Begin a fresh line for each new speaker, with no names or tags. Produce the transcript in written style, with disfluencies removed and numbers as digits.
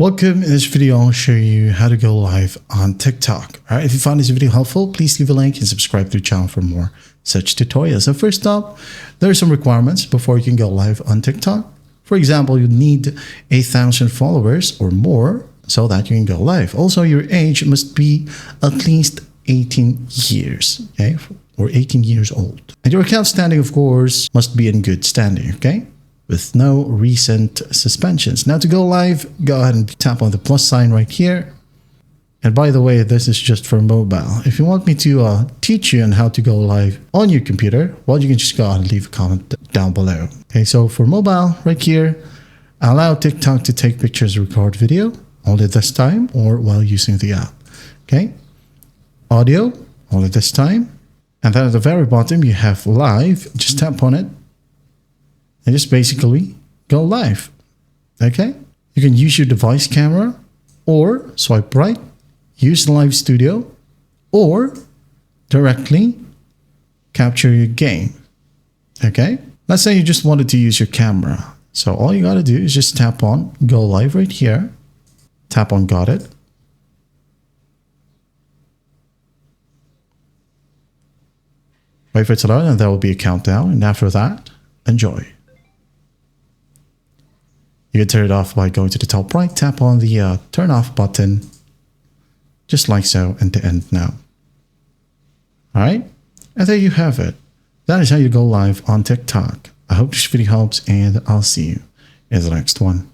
Welcome. In this video, I'll show you how to go live on TikTok. All right, if you found this video helpful, please leave a like and subscribe to the channel for more such tutorials. So first up, there are some requirements before you can go live on TikTok. For example, you need 1,000 followers or more so that you can go live. Also, your age must be at least 18 years, okay, or 18 years old. And your account standing, of course, must be in good standing, okay, with no recent suspensions. Now to go live, go ahead and tap on the plus sign right here. And by the way, this is just for mobile. If you want me to teach you on how to go live on your computer, well, you can just go ahead and leave a comment down below. Okay, so for mobile, right here, allow TikTok to take pictures, record video, only this time or while using the app. Okay, audio, only this time. And then at the very bottom, you have live, just tap on it. And just basically go live. Okay, you can use your device camera or swipe right, use Live Studio, or directly capture your game. Okay, let's say you just wanted to use your camera. So all you got to do is just tap on go live right here, tap on got it. Wait for it to load and there will be a countdown, and after that, enjoy. You can turn it off by going to the top right, tap on the turn off button, just like so, and to end now. All right, and there you have it. That is how you go live on TikTok. I hope this video helps, and I'll see you in the next one.